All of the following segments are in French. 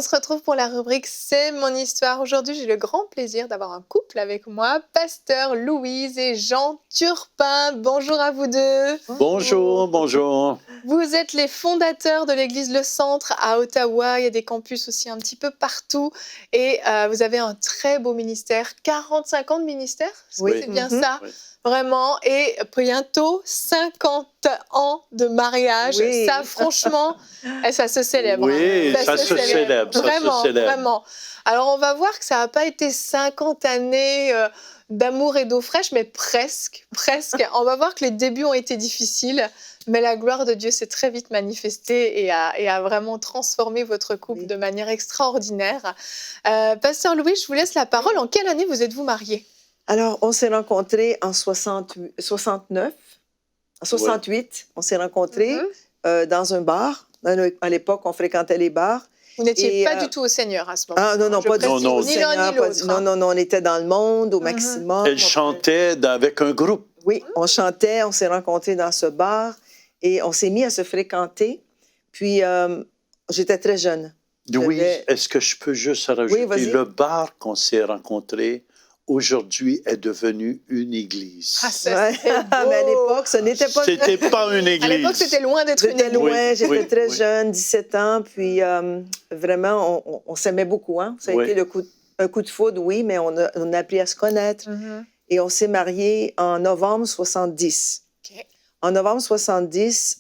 on se retrouve pour la rubrique C'est mon histoire. Aujourd'hui, j'ai le grand plaisir d'avoir un couple avec moi, Pasteur Louise et Jean Turpin. Bonjour à vous deux. Bonjour, bonjour. Vous êtes les fondateurs de l'église Le Centre à Ottawa. Il y a des campus aussi un petit peu partout. Et vous avez un très beau ministère. 45 ans de ministère, c'est bien ça. Oui. Vraiment. Et bientôt 50 ans de mariage. Oui. Ça, franchement, ça se célèbre. Oui, ça se célèbre. Vraiment, vraiment. Alors, on va voir que ça n'a pas été 50 années d'amour et d'eau fraîche, mais presque, presque. On va voir que les débuts ont été difficiles, mais la gloire de Dieu s'est très vite manifestée et a vraiment transformé votre couple de manière extraordinaire. Pasteur Louis, je vous laisse la parole. En quelle année vous êtes-vous mariés? Alors, on s'est rencontrés en 69, en 68. On s'est rencontrés dans un bar. À l'époque, on fréquentait les bars. Vous n'étiez pas du tout au Seigneur à ce moment. Ah non, non, pas du tout au Ni l'un ni l'autre. Non, non, non, on était dans le monde au maximum. Elle chantait avec un groupe. Oui, on chantait, on s'est rencontrés dans ce bar et on s'est mis à se fréquenter. Puis, j'étais très jeune. Oui, est-ce que je peux juste rajouter? Oui, le bar qu'on s'est rencontré aujourd'hui est devenu une église. Ah, ça, Ouais. Mais à l'époque, ce n'était pas... C'était pas une église. À l'époque, c'était loin d'être une J'étais église. loin, j'étais très oui. jeune, 17 ans, puis vraiment, on s'aimait beaucoup. Hein? Ça a été un coup de foudre, oui, mais on a appris à se connaître. Et on s'est mariés en novembre 70. Okay. En novembre 70,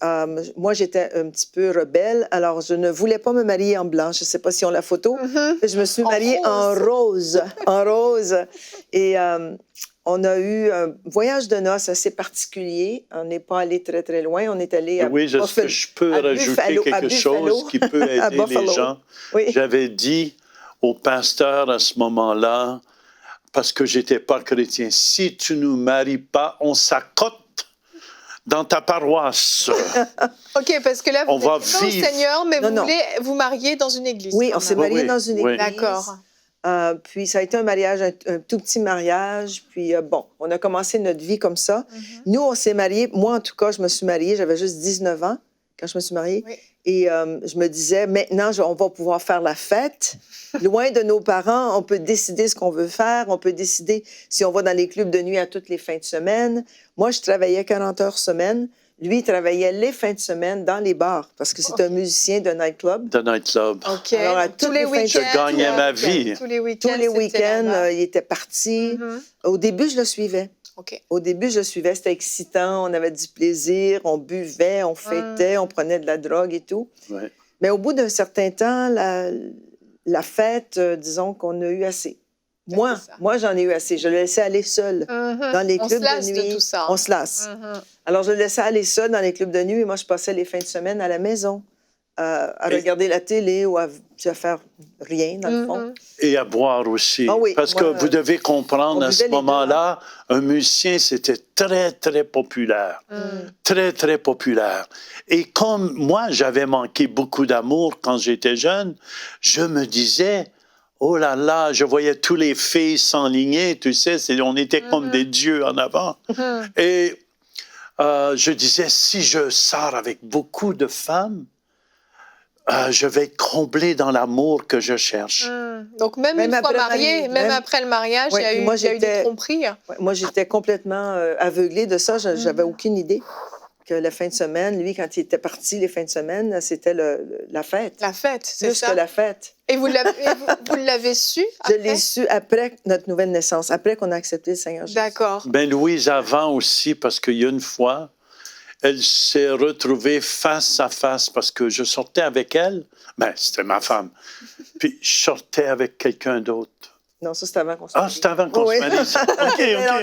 moi, j'étais un petit peu rebelle, alors je ne voulais pas me marier en blanc. Je ne sais pas si on a la photo. Je me suis mariée en rose. En rose. Et on a eu un voyage de noces assez particulier. On n'est pas allé très, très loin. On est allé à Oui, est-ce que je peux rajouter quelque chose qui peut aider les gens? Oui. J'avais dit au pasteur à ce moment-là, parce que je n'étais pas chrétien, si tu ne nous maries pas, on s'accote dans ta paroisse. OK, parce que là, vous on va êtes pas au vivre. Seigneur, mais Non, vous voulez vous marier dans une église. Oui, on s'est mariés dans une église. D'accord. Puis ça a été un mariage, un tout petit mariage. Puis bon, on a commencé notre vie comme ça. Nous, on s'est mariés. Moi, en tout cas, je me suis mariée. J'avais juste 19 ans quand je me suis mariée. Oui. Et je me disais, maintenant, on va pouvoir faire la fête. Loin de nos parents, on peut décider ce qu'on veut faire. On peut décider si on va dans les clubs de nuit à toutes les fins de semaine. Moi, je travaillais 40 heures semaine. Lui, il travaillait les fins de semaine dans les bars parce que c'est un musicien de nightclub. De nightclub. OK. Alors, à tous les week-ends. Je gagnais ma vie. Tous les week-ends. Tous les week-ends, il était parti. Au début, je le suivais. OK. Au début, je le suivais. C'était excitant. On avait du plaisir. On buvait, on fêtait, on prenait de la drogue et tout. Ouais. Mais au bout d'un certain temps, la fête, disons qu'on a eu assez. Moi, j'en ai eu assez. Je le laissais aller seul dans les clubs de nuit. De tout ça. On se lasse. Alors, je le laissais aller seul dans les clubs de nuit et moi, je passais les fins de semaine à la maison à regarder la télé ou à faire rien, dans le fond. Et à boire aussi. Ah oui, parce que vous devez comprendre, à ce moment-là, un musicien, c'était très, très populaire. Très, très populaire. Et comme moi, j'avais manqué beaucoup d'amour quand j'étais jeune, je me disais... Oh là là, je voyais tous les filles s'enligner, tu sais, on était comme des dieux en avant. Et je disais, si je sors avec beaucoup de femmes, je vais être comblé dans l'amour que je cherche. Donc même une fois marié, même après le mariage, il y a eu des tromperies. Ouais, moi, j'étais complètement aveuglée de ça. Je n'avais aucune idée que la fin de semaine, lui, quand il était parti les fins de semaine, c'était la fête. La fête, c'est plus ça. Que la fête. Et vous l'avez su après? Je l'ai su après notre nouvelle naissance, après qu'on a accepté le Seigneur Jésus. D'accord. Ben Louise, avant aussi, parce qu'il y a une fois, elle s'est retrouvée face à face, parce que je sortais avec elle, ben c'était ma femme, puis je sortais avec quelqu'un d'autre. Non, ça, c'était avant qu'on se marie. Ah, c'était avant qu'on se marie.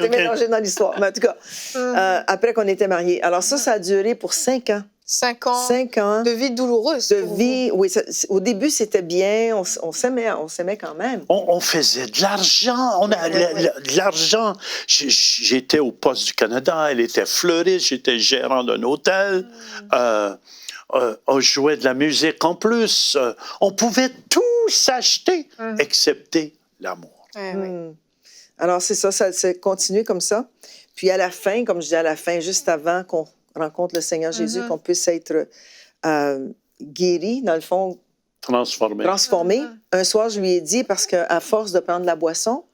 On est mélangé dans l'histoire. Mais en tout cas, après qu'on était mariés. Alors ça a duré pour 5 ans. 5 ans. 5 ans. De vie douloureuse. De vie, oui. Au début, c'était bien. On s'aimait quand même. On faisait de l'argent. On a de l'argent. J'étais au Poste du Canada. Elle était fleuriste. J'étais gérant d'un hôtel. On jouait de la musique en plus. On pouvait tout s'acheter, excepté l'amour. Alors, c'est ça s'est continué comme ça. Puis à la fin, comme je dis à la fin, juste avant qu'on rencontre le Seigneur Jésus, qu'on puisse être guéri, dans le fond, Transformé. Un soir, je lui ai dit, parce qu'à force de prendre de la boisson,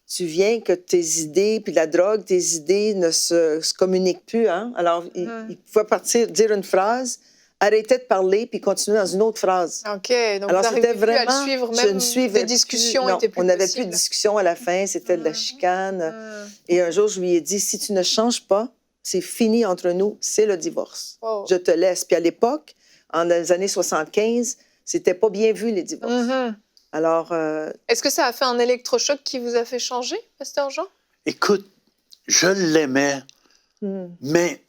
tu viens que tes idées, puis la drogue, tes idées ne se communiquent plus. Hein? Alors, il pouvait partir, dire une phrase, arrêter de parler, puis continuer dans une autre phrase. OK, donc alors, vous c'était n'arrivez plus à vraiment, le suivre, je même ne suivais des discussions plus, non, étaient plus on n'avait possibles. plus de discussion à la fin, c'était de la chicane. Et un jour, je lui ai dit, si tu ne changes pas, c'est fini entre nous, c'est le divorce. Wow. Je te laisse. Puis à l'époque, dans les années 75, c'était pas bien vu, les divorces. Alors... Est-ce que ça a fait un électrochoc qui vous a fait changer, Pasteur Jean? Écoute, je l'aimais, mais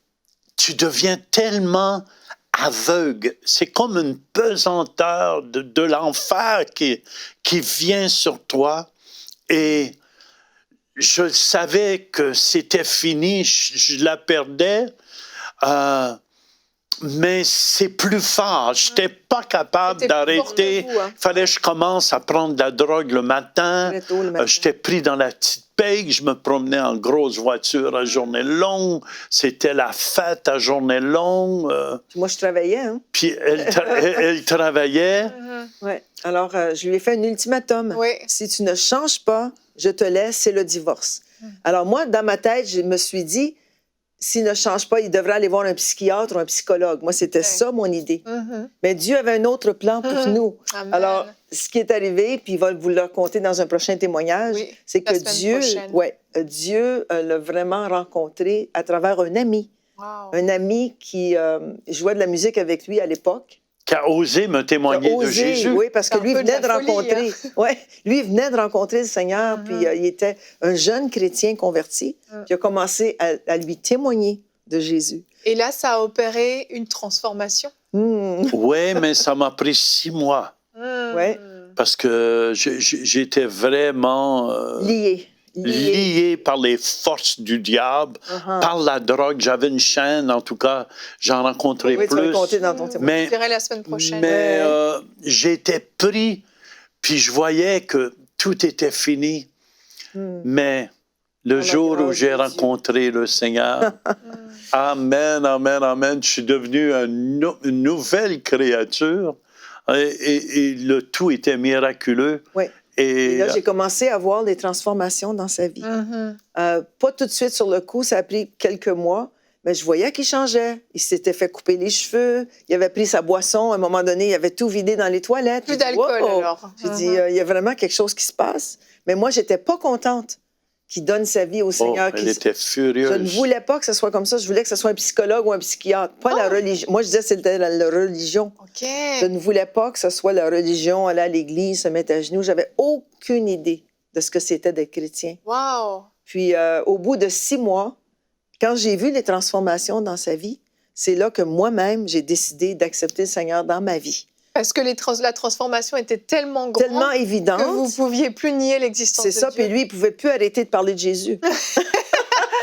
tu deviens tellement aveugle. C'est comme une pesanteur de l'enfer qui vient sur toi. Et je savais que c'était fini, je la perdais. Mais c'est plus fort. Je n'étais pas capable d'arrêter. Il fallait que je commence à prendre de la drogue le matin. J'étais pris dans la petite paye. Je me promenais en grosse voiture à journée longue. C'était la fête à journée longue. Moi, je travaillais. Hein? Puis elle travaillait. Ouais. Alors, je lui ai fait un ultimatum. Oui. Si tu ne changes pas, je te laisse, c'est le divorce. Alors moi, dans ma tête, je me suis dit, s'il ne change pas, il devrait aller voir un psychiatre ou un psychologue. Moi, c'était ça, mon idée. Mais Dieu avait un autre plan pour nous. Amen. Alors, ce qui est arrivé, puis il va vous le raconter dans un prochain témoignage, c'est que Dieu l'a vraiment rencontré à travers un ami. Wow. Un ami qui jouait de la musique avec lui à l'époque. Qui a osé me témoigner de Jésus. Oui, parce que lui venait de rencontrer. Hein? Ouais, lui il venait de rencontrer le Seigneur, puis il était un jeune chrétien converti, qui a commencé à lui témoigner de Jésus. Et là, ça a opéré une transformation. Oui, mais ça m'a pris 6 mois. Ouais. Parce que j'étais vraiment lié par les forces du diable, par la drogue. J'avais une chaîne, en tout cas, j'en rencontrais plus. Tu vas le compter dans ton témoignage. Je dirai la semaine prochaine. Mais j'étais pris, puis je voyais que tout était fini. Mais le jour où j'ai rencontré le Seigneur, amen, amen, amen, je suis devenu une nouvelle créature. Et le tout était miraculeux. Oui. Et là, j'ai commencé à voir des transformations dans sa vie. Pas tout de suite sur le coup, ça a pris quelques mois, mais je voyais qu'il changeait. Il s'était fait couper les cheveux, il avait pris sa boisson, à un moment donné, il avait tout vidé dans les toilettes. Plus d'alcool, alors. J'ai dit, il y a vraiment quelque chose qui se passe. Mais moi, j'étais pas contente qu'il donne sa vie au Seigneur. Elle était furieuse. Je ne voulais pas que ce soit comme ça. Je voulais que ce soit un psychologue ou un psychiatre, pas la religion. Moi, je disais que c'était la religion. OK. Je ne voulais pas que ce soit la religion, aller à l'église, se mettre à genoux. J'avais aucune idée de ce que c'était d'être chrétien. Wow. Puis, au bout de 6 mois, quand j'ai vu les transformations dans sa vie, c'est là que moi-même, j'ai décidé d'accepter le Seigneur dans ma vie. Parce que la transformation était tellement grande, tellement évidente, que vous ne pouviez plus nier l'existence de Dieu. C'est ça, puis lui, il ne pouvait plus arrêter de parler de Jésus.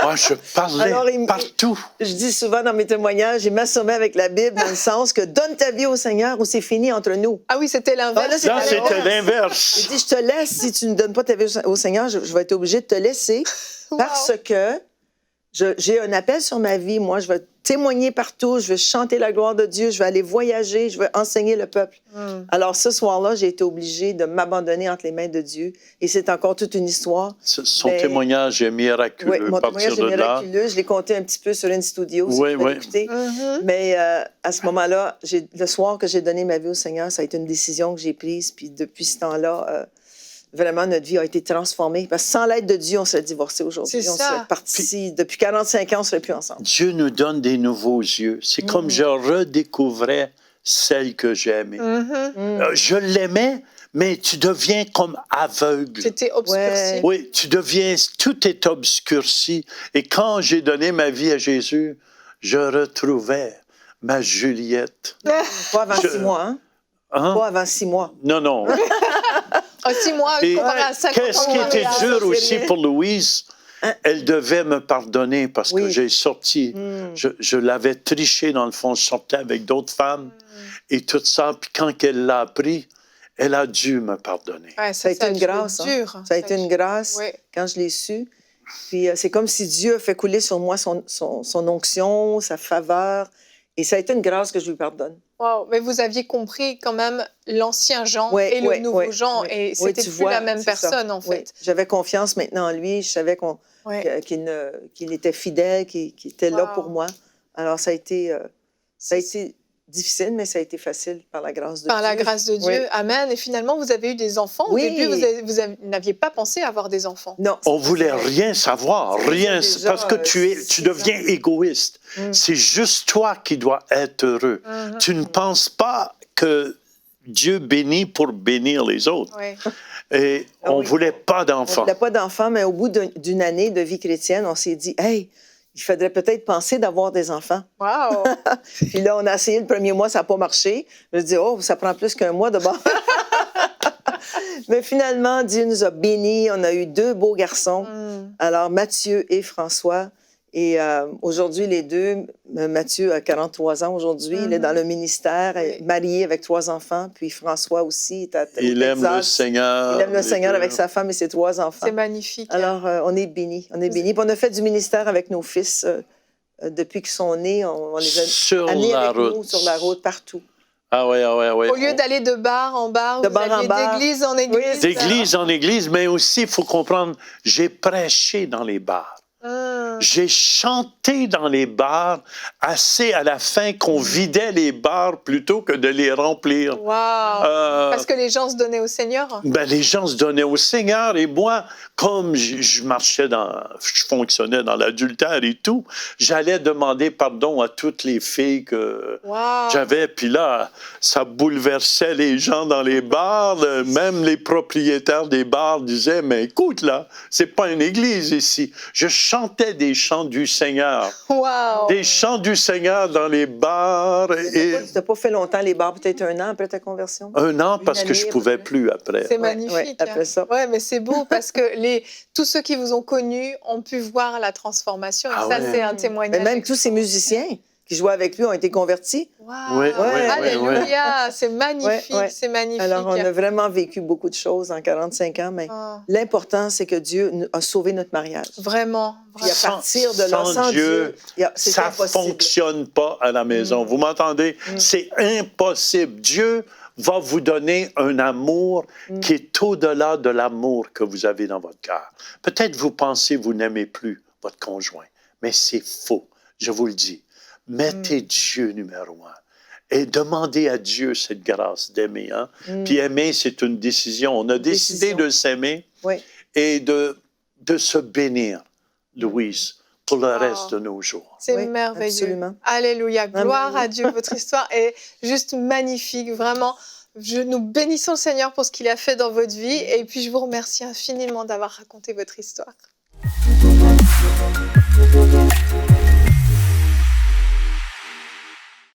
Moi, je parlais partout. Je dis souvent dans mes témoignages, il m'assommait avec la Bible dans le sens que donne ta vie au Seigneur ou c'est fini entre nous. Ah oui, c'était l'inverse. Là, c'était l'inverse. Il dit, je te laisse, si tu ne donnes pas ta vie au Seigneur, je vais être obligée de te laisser parce que j'ai un appel sur ma vie. Moi, je vais témoigner partout, je vais chanter la gloire de Dieu, je vais aller voyager, je vais enseigner le peuple. Alors, ce soir-là, j'ai été obligée de m'abandonner entre les mains de Dieu. Et c'est encore toute une histoire. Son témoignage est miraculeux. Oui, mon témoignage est miraculeux. Je l'ai compté un petit peu sur InStudio, si vous pouvez écouter. Mais à ce moment-là, le soir que j'ai donné ma vie au Seigneur, ça a été une décision que j'ai prise. Puis depuis ce temps-là, vraiment, notre vie a été transformée. Parce que sans l'aide de Dieu, on serait divorcés aujourd'hui. On serait partis. Depuis 45 ans, on ne serait plus ensemble. Dieu nous donne des nouveaux yeux. C'est comme je redécouvrais celle que j'aimais. Je l'aimais, mais tu deviens comme aveugle. C'était obscurci. Oui, tu deviens... Tout est obscurci. Et quand j'ai donné ma vie à Jésus, je retrouvais ma Juliette. Pas avant 6 mois, hein? Pas avant 6 mois. Non, non. 6 mois, comparé à 50 ans. Qu'est-ce qui était dur aussi pour Louise? Elle devait me pardonner parce que j'ai sorti. Je l'avais triché, dans le fond. Je sortais avec d'autres femmes et tout ça. Puis quand elle l'a appris, elle a dû me pardonner. Ouais, ça a été une grâce. Ça a été une grâce quand je l'ai su. Puis c'est comme si Dieu a fait couler sur moi son onction, sa faveur. Et ça a été une grâce que je lui pardonne. Wow. Mais vous aviez compris quand même l'ancien Jean Ouais, et le ouais, nouveau ouais, Jean. ouais. Et Oui, c'était tu plus vois, la même c'est personne, ça. en Oui. fait. J'avais confiance maintenant en lui. Je savais Ouais. qu'il était fidèle, qu'il était là pour Wow. moi. Alors, ça a été difficile, mais ça a été facile par la grâce de Par Dieu. la grâce de Dieu. Oui. Amen. Et finalement, vous avez eu des enfants. Au Oui. début, vous n'aviez pas pensé avoir des enfants. Non. On voulait rien savoir, rien, déjà, parce que tu 6 deviens égoïste. Mm. C'est juste toi qui dois être heureux. Tu ne penses pas que Dieu bénit pour bénir les autres. Ouais. Et Ah on oui. voulait pas On d'enfants. voulait pas d'enfants, mais au bout d'une année de vie chrétienne, on s'est dit, hey, il faudrait peut-être penser d'avoir des enfants. Wow. Puis là, on a essayé le premier mois, ça n'a pas marché. Je me dis, oh, ça prend plus qu'un mois de bord. Mais finalement, Dieu nous a bénis. On a eu 2 beaux garçons. Alors, Mathieu et François. Et aujourd'hui, les 2, Mathieu a 43 ans aujourd'hui. Il est dans le ministère, marié avec 3 enfants. Puis François aussi est Il aime le Seigneur. Il aime le les Seigneur deux. avec sa femme et ses 3 enfants. C'est magnifique. Alors, on est bénis. On est bénis. Puis on a fait du ministère avec nos fils. Depuis qu'ils sont nés, on les a Sur amenés la avec route. nous sur la route, partout. Ah oui, ah oui, ah oui. Au lieu d'aller de bar en bar, De vous bar en alliez bar. d'église en église. Oui, D'église en église, mais aussi, il faut comprendre, j'ai prêché dans les bars. J'ai chanté dans les bars assez à la fin qu'on vidait les bars plutôt que de les remplir. Wow. Parce que les gens se donnaient au Seigneur. Ben, les gens se donnaient au Seigneur et moi, comme je fonctionnais dans l'adultère et tout, j'allais demander pardon à toutes les filles que Wow. j'avais. Puis là, ça bouleversait les gens dans les bars. Même les propriétaires des bars disaient, mais écoute là, c'est pas une église ici. Je chantais des chants du Seigneur. Wow. Des chants du Seigneur dans les bars. Et Tu n'as pas fait longtemps les bars, peut-être 1 an après ta conversion? 1 an parce que année, je à peu pouvais près. plus après. C'est Ouais, magnifique. ouais, après ça. Ouais, mais c'est beau parce que tous ceux qui vous ont connus ont pu voir la transformation. Et Ah ça, ouais. c'est un témoignage. Mais même tous ces musiciens qui jouaient avec lui ont été convertis. Wow. Ouais, ouais, Alléluia. C'est magnifique. Ouais, ouais. C'est magnifique. Alors, on a vraiment vécu beaucoup de choses en 45 ans, mais Oh, l'important, c'est que Dieu a sauvé notre mariage. vraiment. Puis à Sans- partir de là, sans sans Dieu, Dieu, c'est ça impossible. fonctionne pas à la maison. Vous m'entendez? C'est impossible. Dieu va vous donner un amour qui est au-delà de l'amour que vous avez dans votre cœur. Peut-être vous pensez que vous n'aimez plus votre conjoint, mais c'est faux. Je vous le dis. Mettez Dieu numéro 1 et demandez à Dieu cette grâce d'aimer. Hein? Puis aimer, c'est une décision. On a décidé de s'aimer Oui. et de se bénir, Louise, pour le reste de nos jours. C'est Oui, merveilleux. absolument. Alléluia. Gloire Amen. à Dieu. Votre histoire est juste magnifique. Vraiment, nous bénissons le Seigneur pour ce qu'il a fait dans votre vie. Et puis, je vous remercie infiniment d'avoir raconté votre histoire.